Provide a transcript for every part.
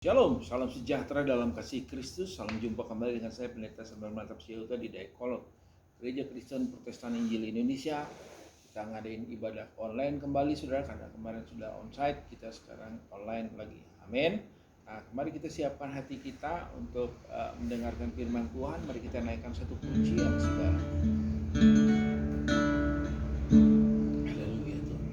Shalom, salam sejahtera dalam kasih Kristus. Salam jumpa kembali dengan saya Pendeta Samuel Mantap Syauta di Dayakolot, Gereja Kristen Protestan Injil Indonesia. Kita ngadain ibadah online kembali saudara, karena kemarin sudah onsite, kita sekarang online lagi. Amin. Nah, mari kita siapkan hati kita untuk mendengarkan firman Tuhan. Mari kita naikkan satu pujian saudara. Haleluya Tuhan.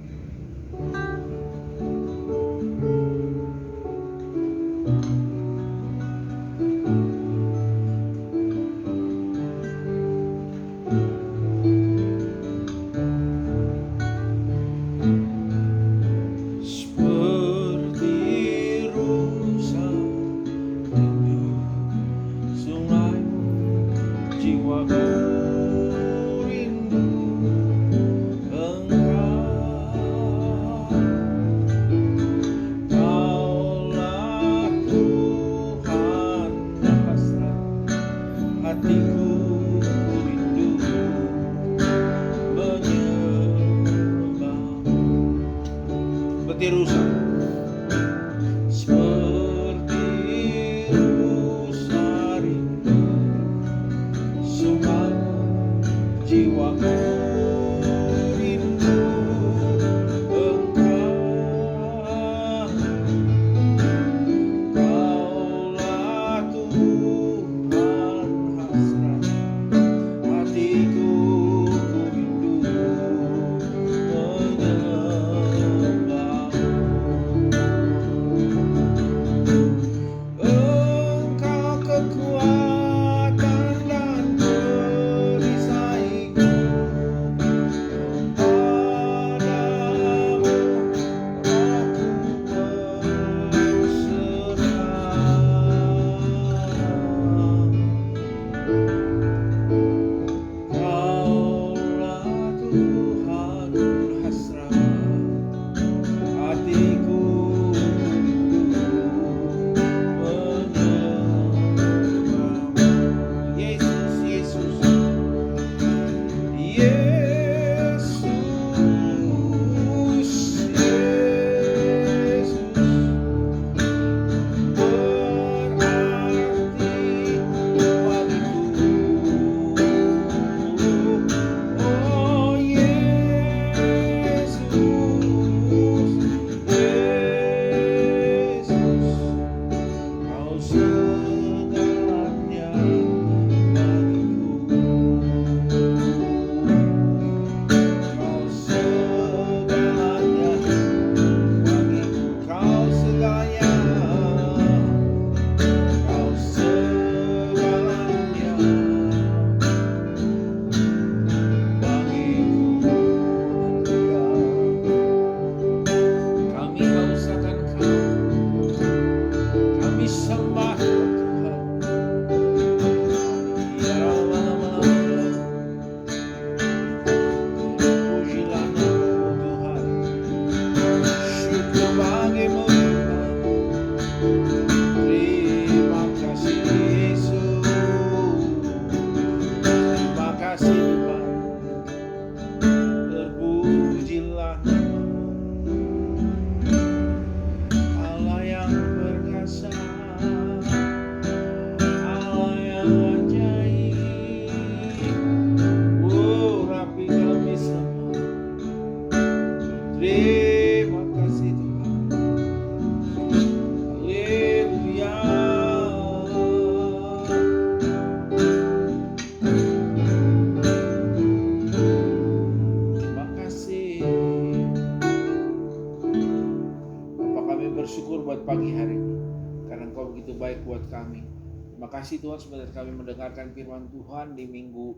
Terima kasih Tuhan sebentar kami mendengarkan firman Tuhan di minggu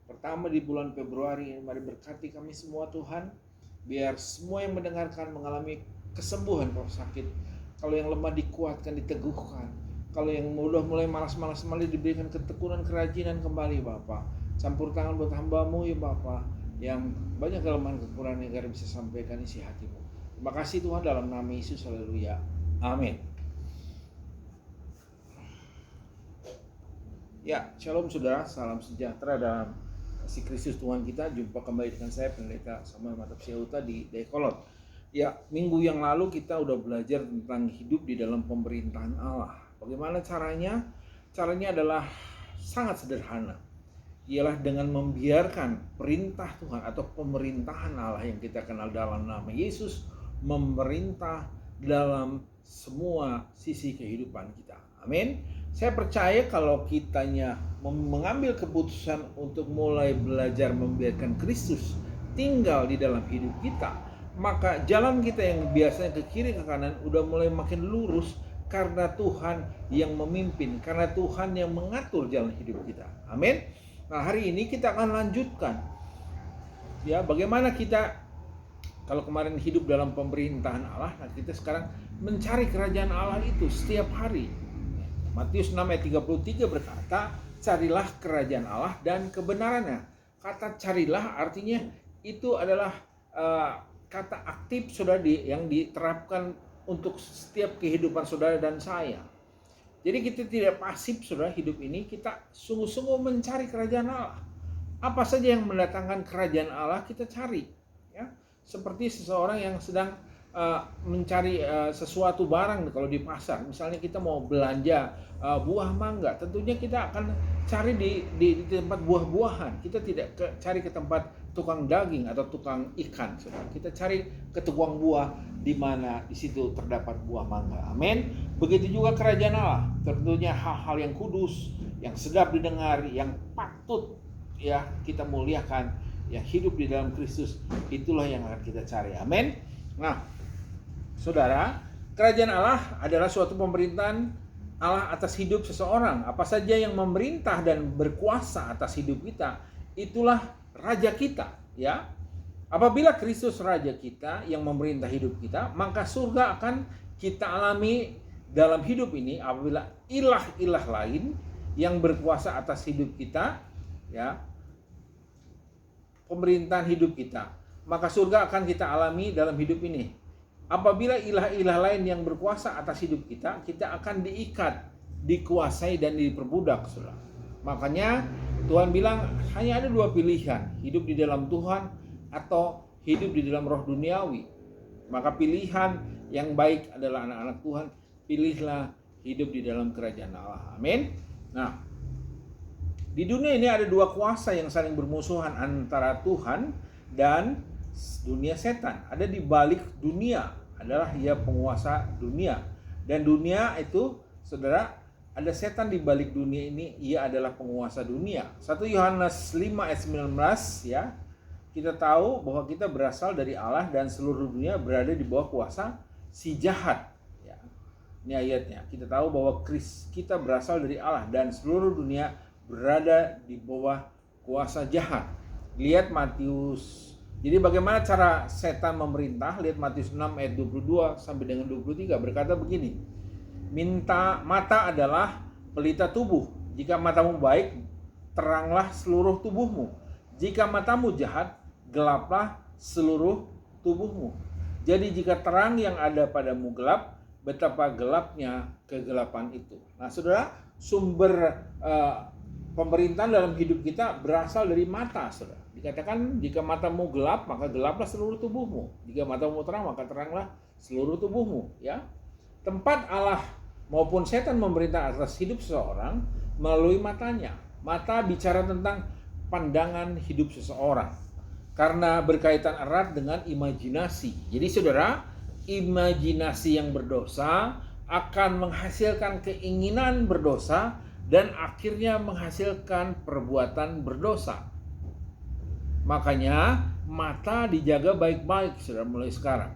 pertama di bulan Februari. Mari berkati kami semua Tuhan, biar semua yang mendengarkan mengalami kesembuhan kalau sakit, kalau yang lemah dikuatkan, diteguhkan, kalau yang udah mulai malas-malas kembali diberikan ketekunan, kerajinan kembali Bapa. Campur tangan buat hamba-Mu ya Bapa, yang banyak kelemahan kekurangan agar bisa sampaikan isi hati-Mu. Terima kasih Tuhan, dalam nama Yesus, haleluya, amin. Ya, shalom saudara, salam sejahtera dalam kasih Kristus Tuhan kita. Jumpa kembali dengan saya Pendeta Samuel Mantap Syauta di Dayakolot, Ya, minggu yang lalu kita udah belajar tentang hidup di dalam pemerintahan Allah. Bagaimana caranya? Caranya adalah sangat sederhana. Ialah dengan membiarkan perintah Tuhan atau pemerintahan Allah yang kita kenal dalam nama Yesus memerintah dalam semua sisi kehidupan kita. Amin. Saya percaya kalau kitanya mengambil keputusan untuk mulai belajar membiarkan Kristus tinggal di dalam hidup kita, maka jalan kita yang biasanya ke kiri ke kanan udah mulai makin lurus karena Tuhan yang memimpin, karena Tuhan yang mengatur jalan hidup kita. Amin. Nah, hari ini kita akan lanjutkan ya bagaimana kita, kalau kemarin hidup dalam pemerintahan Allah, nah kita sekarang mencari kerajaan Allah itu setiap hari. Matius 6 ayat 33 berkata, carilah kerajaan Allah dan kebenarannya. Kata carilah artinya itu adalah kata aktif saudara yang diterapkan untuk setiap kehidupan saudara dan saya. Jadi kita tidak pasif saudara hidup ini, kita sungguh-sungguh mencari kerajaan Allah. Apa saja yang mendatangkan kerajaan Allah kita cari. Ya, seperti seseorang yang sedang mencari sesuatu barang kalau di pasar. Misalnya kita mau belanja buah mangga, tentunya kita akan cari di tempat buah-buahan. Kita tidak cari ke tempat tukang daging atau tukang ikan, saudara. Kita cari ke tukang buah di mana di situ terdapat buah mangga. Amin. Begitu juga kerajaan Allah. Tentunya hal-hal yang kudus, yang sedap didengar, yang patut ya kita muliakan, yang hidup di dalam Kristus, itulah yang akan kita cari. Amin. Nah, saudara, kerajaan Allah adalah suatu pemerintahan Allah atas hidup seseorang. Apa saja yang memerintah dan berkuasa atas hidup kita, itulah raja kita, ya. Apabila Kristus raja kita yang memerintah hidup kita, maka surga akan kita alami dalam hidup ini. Apabila ilah-ilah lain yang berkuasa atas hidup kita, ya, pemerintahan hidup kita, maka surga akan kita alami dalam hidup ini. Apabila ilah-ilah lain yang berkuasa atas hidup kita, kita akan diikat, dikuasai dan diperbudak, saudara. Makanya Tuhan bilang hanya ada dua pilihan, hidup di dalam Tuhan atau hidup di dalam roh duniawi. Maka pilihan yang baik adalah anak-anak Tuhan, pilihlah hidup di dalam kerajaan Allah. Amin. Nah, di dunia ini ada dua kuasa yang saling bermusuhan antara Tuhan dan dunia setan. Ada di balik dunia adalah ia penguasa dunia, dan dunia itu saudara, ada setan di balik dunia ini, ia adalah penguasa dunia. 1 Yohanes 5 ayat 19 ya. Kita tahu bahwa kita berasal dari Allah dan seluruh dunia berada di bawah kuasa si jahat ya. Ini ayatnya. Kita tahu bahwa kita berasal dari Allah dan seluruh dunia berada di bawah kuasa jahat. Lihat Matius. Jadi bagaimana cara setan memerintah? Lihat Matius 6 ayat 22 sampai dengan 23 berkata begini. Mata adalah pelita tubuh. Jika matamu baik, teranglah seluruh tubuhmu. Jika matamu jahat, gelaplah seluruh tubuhmu. Jadi jika terang yang ada padamu gelap, betapa gelapnya kegelapan itu. Nah, saudara, sumber pemerintahan dalam hidup kita berasal dari mata, saudara. Dikatakan jika matamu gelap, maka gelaplah seluruh tubuhmu. Jika matamu terang, maka teranglah seluruh tubuhmu. Ya, tempat Allah maupun setan memerintah atas hidup seseorang melalui matanya. Mata bicara tentang pandangan hidup seseorang karena berkaitan erat dengan imajinasi. Jadi saudara, imajinasi yang berdosa akan menghasilkan keinginan berdosa dan akhirnya menghasilkan perbuatan berdosa. Makanya mata dijaga baik-baik saudara mulai sekarang.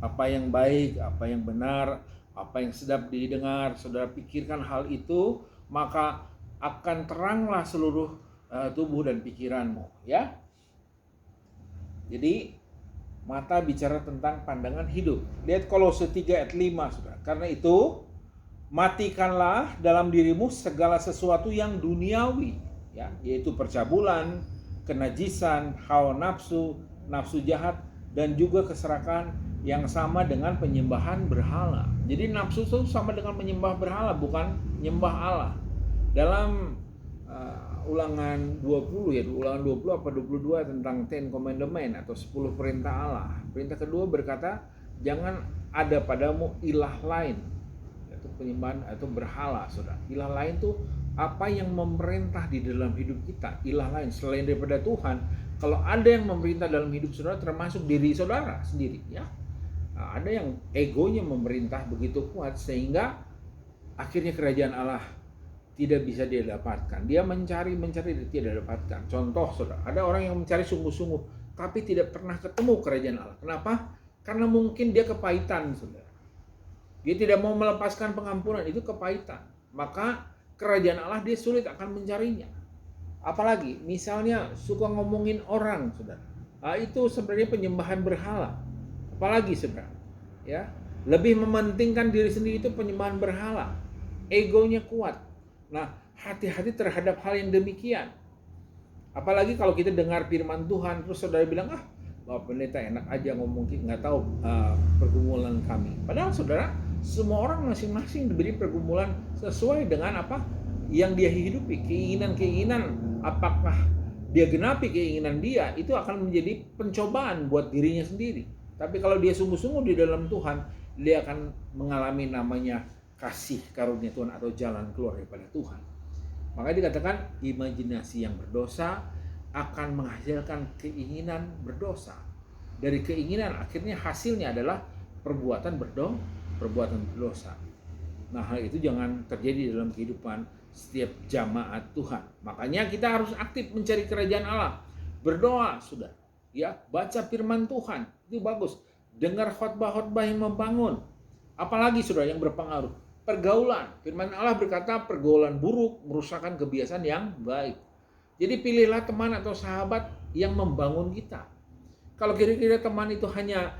Apa yang baik, apa yang benar, apa yang sedap didengar, saudara pikirkan hal itu, maka akan teranglah seluruh tubuh dan pikiranmu, ya. Jadi mata bicara tentang pandangan hidup. Lihat Kolose 3 ayat 5 saudara. Karena itu matikanlah dalam dirimu segala sesuatu yang duniawi, ya, yaitu percabulan, kenajisan, hawa nafsu, nafsu jahat, dan juga keserakahan yang sama dengan penyembahan berhala. Jadi nafsu itu sama dengan menyembah berhala, bukan menyembah Allah. Dalam Ulangan 20 ya, ulangan 20 apa 22 tentang Ten Commandment atau 10 perintah Allah. Perintah kedua berkata, jangan ada padamu ilah lain, yaitu penyembahan atau berhala, saudara. Ilah lain tuh apa yang memerintah di dalam hidup kita, ilah lain selain daripada Tuhan. Kalau ada yang memerintah dalam hidup saudara, termasuk diri saudara sendiri, ya. Ada yang egonya memerintah begitu kuat sehingga akhirnya kerajaan Allah tidak bisa dia dapatkan. Dia mencari dia tidak dapatkan. Contoh saudara, ada orang yang mencari sungguh-sungguh tapi tidak pernah ketemu kerajaan Allah. Kenapa? Karena mungkin dia kepahitan, saudara. Dia tidak mau melepaskan pengampunan, itu kepahitan. Maka kerajaan Allah dia sulit akan mencarinya. Apalagi misalnya suka ngomongin orang, saudara. Itu sebenarnya penyembahan berhala. Apalagi saudara, ya, lebih mementingkan diri sendiri itu penyembahan berhala. Egonya kuat. Nah, hati-hati terhadap hal yang demikian. Apalagi kalau kita dengar firman Tuhan, terus saudara bilang, Bapak Pendeta enak aja ngomong, nggak tahu pergumulan kami. Padahal saudara, semua orang masing-masing diberi pergumulan sesuai dengan apa yang dia hidupi. Keinginan-keinginan, apakah dia genapi keinginan dia, itu akan menjadi pencobaan buat dirinya sendiri. Tapi kalau dia sungguh-sungguh di dalam Tuhan, dia akan mengalami namanya kasih karunia Tuhan atau jalan keluar daripada Tuhan. Makanya dikatakan imajinasi yang berdosa akan menghasilkan keinginan berdosa. Dari keinginan akhirnya hasilnya adalah perbuatan berdosa. Nah, hal itu jangan terjadi dalam kehidupan setiap jamaat Tuhan. Makanya kita harus aktif mencari kerajaan Allah. Berdoa sudah, ya, baca firman Tuhan, itu bagus. Dengar khotbah-khotbah yang membangun. Apalagi saudara yang berpengaruh. Pergaulan, firman Allah berkata pergaulan buruk merusakkan kebiasaan yang baik. Jadi pilihlah teman atau sahabat yang membangun kita. Kalau kira-kira teman itu hanya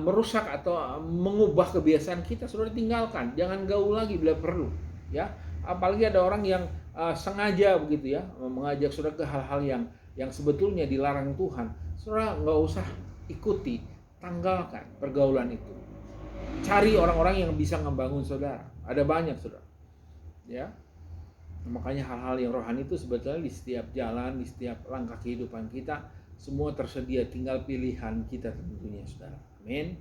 merusak atau mengubah kebiasaan kita, saudara tinggalkan. Jangan gaul lagi bila perlu, ya. Apalagi ada orang yang sengaja begitu ya, mengajak saudara ke hal-hal yang sebetulnya dilarang Tuhan. Saudara nggak usah ikuti, tanggalkan pergaulan itu. Cari orang-orang yang bisa membangun saudara. Ada banyak saudara, ya. Makanya hal-hal yang rohani itu sebetulnya di setiap jalan, di setiap langkah kehidupan kita semua tersedia, tinggal pilihan kita tentunya saudara. Amin.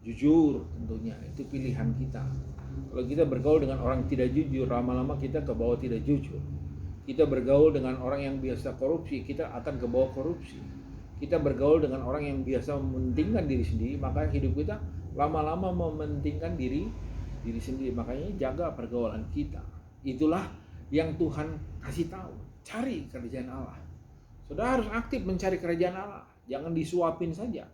Jujur tentunya itu pilihan kita. Kalau kita bergaul dengan orang tidak jujur, lama-lama kita ke bawah tidak jujur. Kita bergaul dengan orang yang biasa korupsi, kita akan ke bawah korupsi. Kita bergaul dengan orang yang biasa mementingkan diri sendiri, maka hidup kita lama-lama mementingkan diri sendiri. Makanya jaga pergaulan kita. Itulah yang Tuhan kasih tahu. Cari kerajaan Allah. Saudara harus aktif mencari kerajaan Allah. Jangan disuapin saja.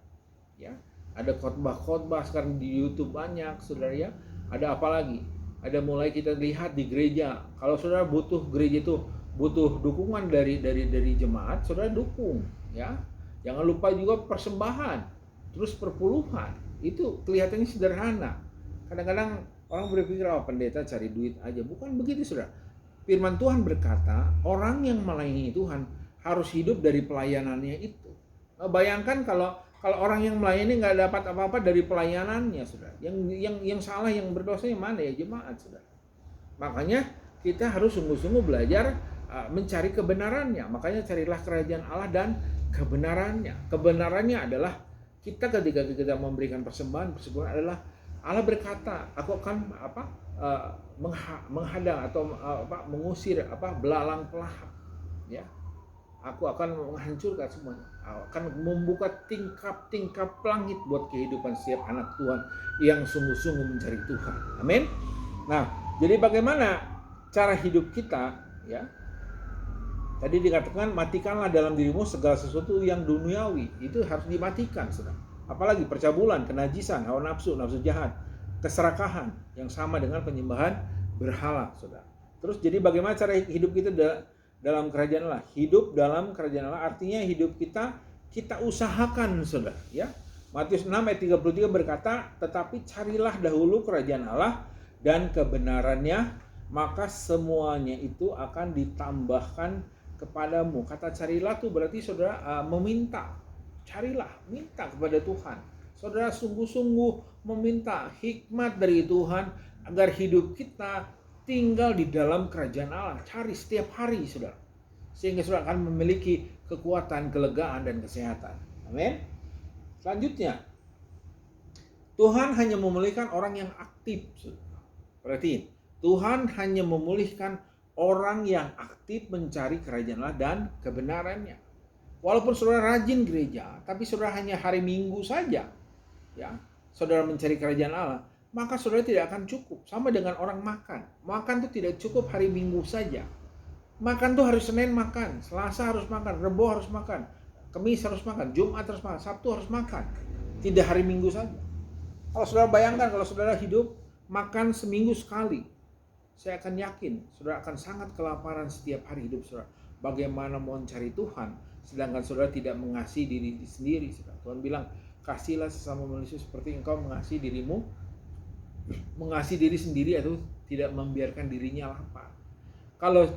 Ya, ada khotbah-khotbah sekarang di YouTube banyak, saudara ya. Ada apa lagi? Ada mulai kita lihat di gereja. Kalau saudara butuh gereja itu butuh dukungan dari jemaat, saudara dukung, ya. Jangan lupa juga persembahan, terus perpuluhan. Itu kelihatannya sederhana. Kadang-kadang orang berpikir, pendeta cari duit aja. Bukan begitu, saudara. Firman Tuhan berkata, orang yang melayani Tuhan harus hidup dari pelayanannya itu. Bayangkan kalau orang yang melayani nggak dapat apa-apa dari pelayanannya, saudara. Yang salah, yang berdosa yang mana ya? Jemaat, saudara. Makanya kita harus sungguh-sungguh belajar mencari kebenarannya. Makanya carilah kerajaan Allah dan kebenarannya. Kebenarannya adalah ketika kita memberikan persembahan adalah Allah berkata, aku akan menghadang atau mengusir belalang pelahap, ya. Aku akan menghancurkan semuanya. Aku akan membuka tingkap-tingkap langit buat kehidupan setiap anak Tuhan yang sungguh-sungguh mencari Tuhan. Amin. Nah, jadi bagaimana cara hidup kita, ya? Tadi dikatakan matikanlah dalam dirimu segala sesuatu yang duniawi. Itu harus dimatikan, saudara. Apalagi percabulan, kenajisan, hawa nafsu, nafsu jahat, keserakahan yang sama dengan penyembahan berhala, saudara. Terus jadi bagaimana cara hidup kita dalam kerajaan Allah? Hidup dalam kerajaan Allah artinya hidup kita usahakan, saudara, ya. Matius 6 ayat 33 berkata, tetapi carilah dahulu kerajaan Allah dan kebenarannya, maka semuanya itu akan ditambahkan kepadamu. Kata carilah tuh berarti saudara meminta. Carilah, minta kepada Tuhan. Saudara sungguh-sungguh meminta hikmat dari Tuhan agar hidup kita tinggal di dalam kerajaan Allah. Cari setiap hari, saudara. Sehingga saudara akan memiliki kekuatan, kelegaan, dan kesehatan. Amin. Selanjutnya, Tuhan hanya memulihkan orang yang aktif. Perhatiin, Tuhan hanya memulihkan orang yang aktif mencari kerajaan Allah dan kebenarannya. Walaupun saudara rajin gereja, tapi saudara hanya hari Minggu saja, ya, saudara mencari kerajaan Allah, maka saudara tidak akan cukup. Sama dengan orang makan. Makan itu tidak cukup hari Minggu saja. Makan tuh harus Senin makan, Selasa harus makan, Rebo harus makan, Kamis harus makan, Jumat harus makan, Sabtu harus makan. Tidak hari Minggu saja. Kalau saudara bayangkan kalau saudara hidup makan seminggu sekali, saya akan yakin saudara akan sangat kelaparan setiap hari hidup saudara. Bagaimana mau mencari Tuhan sedangkan saudara tidak mengasihi diri sendiri, saudara. Tuhan bilang, kasihlah sesama manusia seperti engkau mengasihi dirimu. Mengasihi diri sendiri atau tidak membiarkan dirinya lapar. Kalau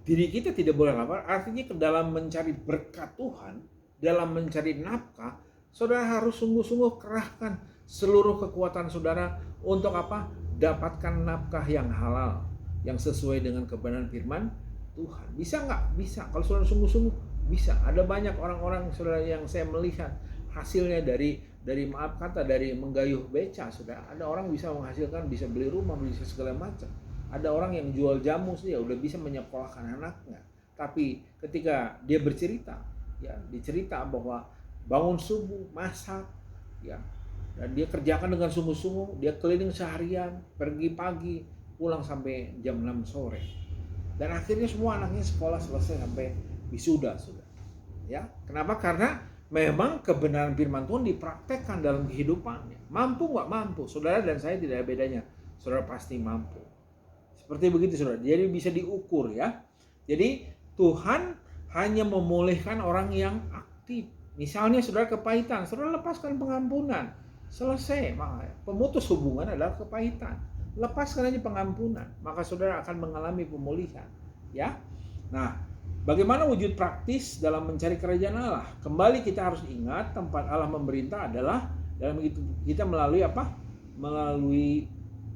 diri kita tidak boleh lapar, artinya ke dalam mencari berkat Tuhan, dalam mencari nafkah, saudara harus sungguh-sungguh kerahkan seluruh kekuatan saudara untuk apa? Dapatkan nafkah yang halal, yang sesuai dengan kebenaran firman Tuhan. Bisa nggak? Bisa. Kalau saudara sungguh-sungguh, bisa. Ada banyak orang-orang saudara yang saya melihat hasilnya dari maaf kata dari menggayuh beca, saudara. Ada orang bisa menghasilkan, bisa beli rumah, bisa segala macam. Ada orang yang jual jamu saja udah bisa menyekolahkan anaknya. Tapi ketika dia bercerita, ya, dicerita bahwa bangun subuh, masak, ya, dan dia kerjakan dengan sungguh-sungguh, dia keliling seharian, pergi pagi, pulang sampai jam 6 sore. Dan akhirnya semua anaknya sekolah selesai sampai wisuda, saudara. Ya, kenapa? Karena memang kebenaran firman Tuhan dipraktekkan dalam kehidupannya. Mampu nggak mampu? Saudara dan saya tidak ada bedanya. Saudara pasti mampu. Seperti begitu, saudara. Jadi bisa diukur, ya. Jadi Tuhan hanya memulihkan orang yang aktif. Misalnya saudara kepahitan, saudara lepaskan pengampunan. Selesai. Pemutus hubungan adalah kepahitan. Lepaskan aja pengampunan, maka saudara akan mengalami pemulihan, ya. Nah, bagaimana wujud praktis dalam mencari kerajaan Allah? Kembali kita harus ingat tempat Allah memerintah adalah dalam kita melalui apa? Melalui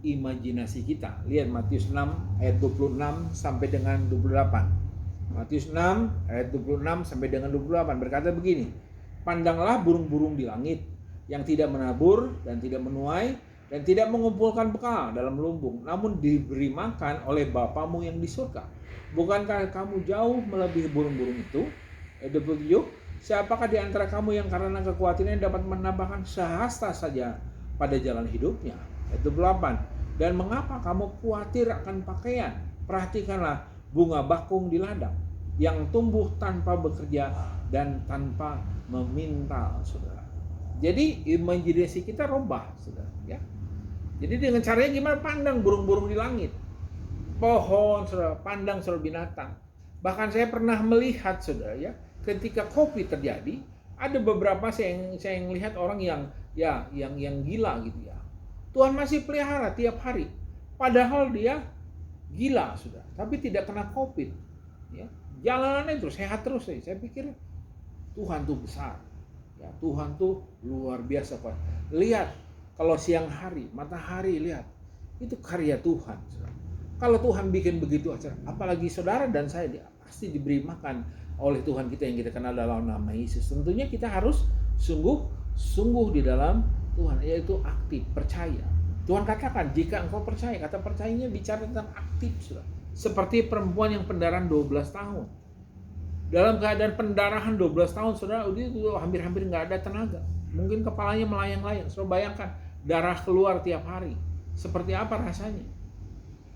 imajinasi kita. Lihat Matius 6 ayat 26 sampai dengan 28. Matius 6 ayat 26 sampai dengan 28 berkata begini, pandanglah burung-burung di langit yang tidak menabur dan tidak menuai dan tidak mengumpulkan bekal dalam lumbung, namun diberi makan oleh Bapamu yang di surga. Bukankah kamu jauh melebihi burung-burung itu? Ayat 27, siapakah di antara kamu yang karena kekuatannya dapat menambahkan sehasta saja pada jalan hidupnya? Ayat 28, dan mengapa kamu khawatir akan pakaian? Perhatikanlah bunga bakung di ladang yang tumbuh tanpa bekerja dan tanpa meminta, saudara. Jadi imajinasi kita robah, saudara, ya. Jadi dengan caranya gimana? Pandang burung-burung di langit, pohon, saudara, pandang seluruh binatang. Bahkan saya pernah melihat, saudara, ya, ketika COVID terjadi, ada beberapa saya melihat orang yang gila gitu, ya. Tuhan masih pelihara tiap hari, padahal dia gila, saudara, tapi tidak kena COVID, ya. Jalanannya terus sehat terus, saya pikir Tuhan tuh besar, ya. Tuhan tuh luar biasa, Pak. Lihat. Kalau siang hari, matahari, lihat, itu karya Tuhan. Kalau Tuhan bikin begitu aja, apalagi saudara dan saya, dia pasti diberi makan oleh Tuhan kita yang kita kenal dalam nama Yesus. Tentunya kita harus sungguh di dalam Tuhan, yaitu aktif, percaya. Tuhan katakan, jika engkau percaya, kata percayanya bicara tentang aktif, saudara. Seperti perempuan yang pendarahan 12 tahun. Dalam keadaan pendarahan 12 tahun, saudara, itu hampir-hampir nggak ada tenaga. Mungkin kepalanya melayang-layang. Saudara bayangkan, darah keluar tiap hari. Seperti apa rasanya?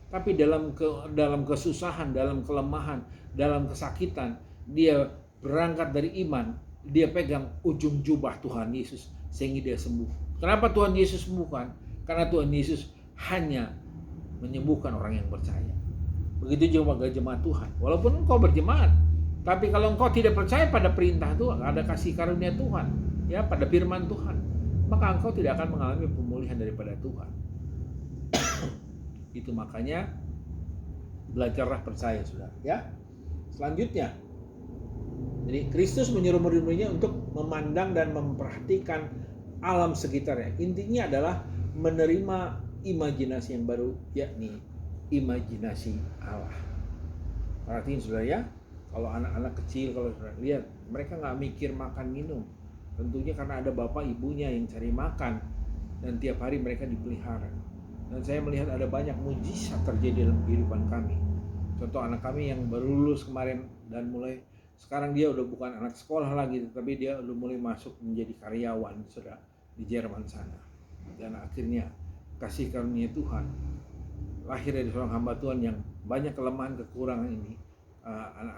Tapi dalam kesusahan, dalam kelemahan, dalam kesakitan, dia berangkat dari iman. Dia pegang ujung jubah Tuhan Yesus sehingga dia sembuh. Kenapa Tuhan Yesus sembuhkan? Karena Tuhan Yesus hanya menyembuhkan orang yang percaya. Begitu juga jemaat Tuhan. Walaupun engkau berjemaat, tapi kalau engkau tidak percaya pada perintah Tuhan, ada kasih karunia Tuhan, ya, pada firman Tuhan, maka engkau tidak akan mengalami pemulihan daripada Tuhan. Itu makanya belajarlah percaya, saudara, ya. Selanjutnya, jadi Kristus menyuruh murid-muridnya untuk memandang dan memperhatikan alam sekitarnya. Intinya adalah menerima imajinasi yang baru, yakni imajinasi Allah. Perhatiin saudara ya, kalau anak-anak kecil, kalau saudara lihat, mereka nggak mikir makan minum. Tentunya karena ada bapak ibunya yang cari makan, dan tiap hari mereka dipelihara. Dan saya melihat ada banyak mujizat terjadi dalam kehidupan kami. Contoh anak kami yang baru lulus kemarin, dan mulai sekarang dia udah bukan anak sekolah lagi, tapi dia udah mulai masuk menjadi karyawan saudara di Jerman sana. Dan akhirnya kasih karunia Tuhan, lahir dari seorang hamba Tuhan yang banyak kelemahan kekurangan ini,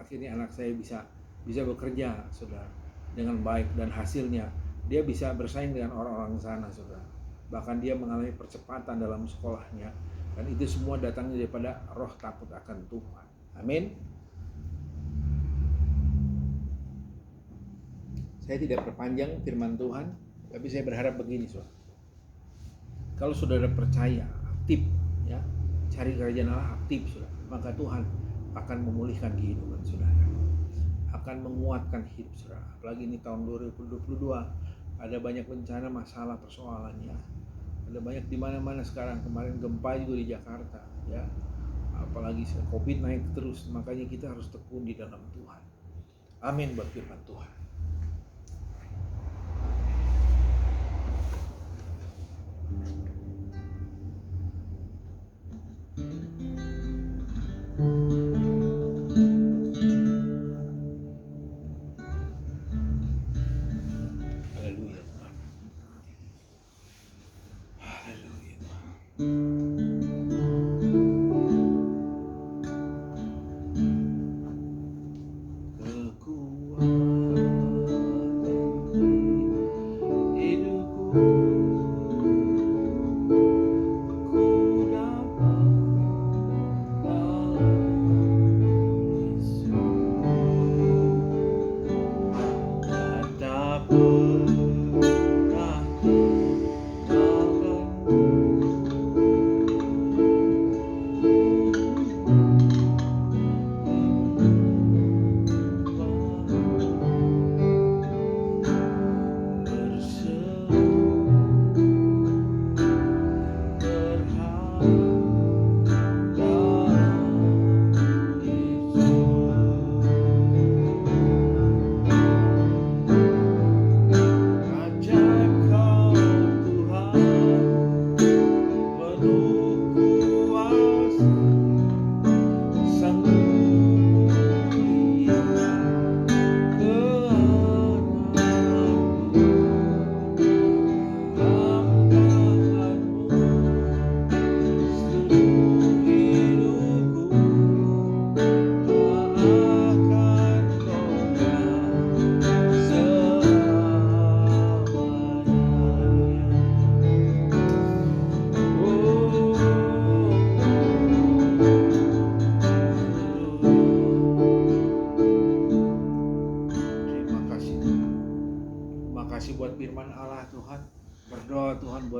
akhirnya anak saya bisa bekerja saudara dengan baik, dan hasilnya dia bisa bersaing dengan orang-orang sana saudara. Bahkan dia mengalami percepatan dalam sekolahnya, dan itu semua datangnya daripada roh takut akan Tuhan. Amin. Saya tidak perpanjang firman Tuhan, tapi saya berharap begini saudara. Kalau saudara percaya, aktif ya, cari kerajaan Allah aktif saudara, maka Tuhan akan memulihkan kehidupan saudara, akan menguatkan hidup saudara. Apalagi ini tahun 2022 ada banyak bencana, masalah, persoalannya. Ada banyak di mana-mana sekarang. Kemarin gempa juga di Jakarta ya. Apalagi Covid naik terus, makanya kita harus tekun di dalam Tuhan. Amin buat firman Tuhan.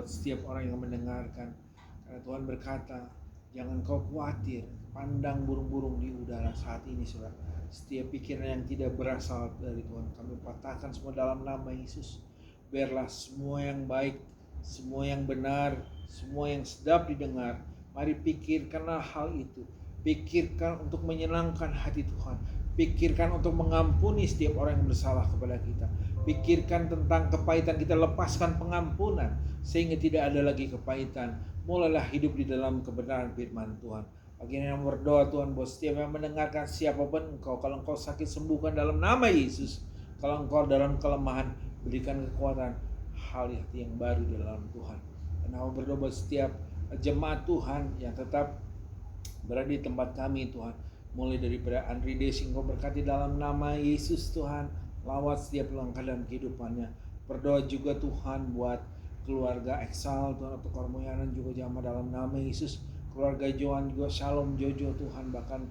Setiap orang yang mendengarkan, karena Tuhan berkata, jangan kau khawatir, pandang burung-burung di udara saat ini saudara. Setiap pikiran yang tidak berasal dari Tuhan kami patahkan semua dalam nama Yesus. Biarlah semua yang baik, semua yang benar, semua yang sedap didengar, mari pikirkanlah hal itu. Pikirkan untuk menyenangkan hati Tuhan. Pikirkan untuk mengampuni setiap orang yang bersalah kepada kita. Pikirkan tentang kepahitan, kita lepaskan pengampunan sehingga tidak ada lagi kepahitan. Mulailah hidup di dalam kebenaran firman Tuhan. Bagi yang berdoa Tuhan, buat setiap yang mendengarkan, siapapun engkau, kalau engkau sakit sembuhkan dalam nama Yesus. Kalau engkau dalam kelemahan, berikan kekuatan, hati yang baru di dalam Tuhan. Dan aku berdoa buat setiap jemaat Tuhan yang tetap berada di tempat kami Tuhan. Mulai daripada Andri Desi, engkau berkati dalam nama Yesus Tuhan. Lawat setiap langkah dalam kehidupannya. Berdoa juga Tuhan buat keluarga Exal Tuhan, atau Kormoyanan juga jamaah dalam nama Yesus. Keluarga Johan juga, Shalom Jojo Tuhan, bahkan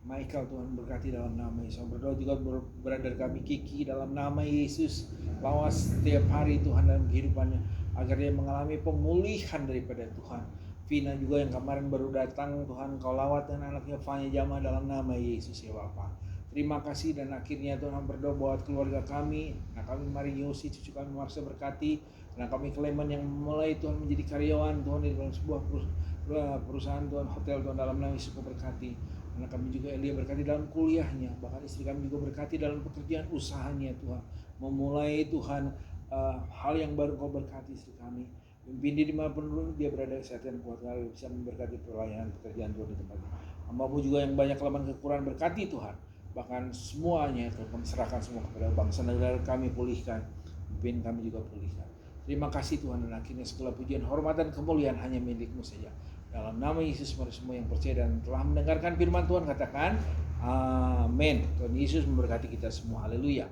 Michael Tuhan berkati dalam nama Yesus. Berdoa juga brother kami Kiki dalam nama Yesus. Lawat setiap hari Tuhan dalam kehidupannya, agar dia mengalami pemulihan daripada Tuhan. Vina juga yang kemarin baru datang, Tuhan kau lawat dengan anaknya Fanya jamaah dalam nama Yesus ya Bapa. Terima kasih, dan akhirnya Tuhan berdoa buat keluarga kami. Nah kami mari Yosi, cucu kami Marsha berkati Karena kami Clement yang mulai Tuhan menjadi karyawan Tuhan di dalam sebuah perusahaan Tuhan, hotel Tuhan, dalam nama Yesus Kau berkati. Karena kami juga Elia berkati dalam kuliahnya, bahkan istri kami juga berkati dalam pekerjaan usahanya Tuhan. Memulai Tuhan hal yang baru Kau berkati istri kami. Pimpin dia dimanapun dia berada, kesehatan kuat lalu bisa memberkati pelayanan pekerjaan Tuhan di tempatnya. Hamba-Mu juga yang banyak kelemahan kekurangan berkati Tuhan. Bahkan semuanya Tuhan kami serahkan semua kepada bangsa negara kami, pulihkan. Pimpin kami juga pulihkan. Terima kasih Tuhan, dan akhirnya segala pujian, hormat dan kemuliaan hanya milik-Mu saja. Dalam nama Yesus, mari semua yang percaya dan telah mendengarkan firman Tuhan katakan amin. Tuhan Yesus memberkati kita semua. Haleluya.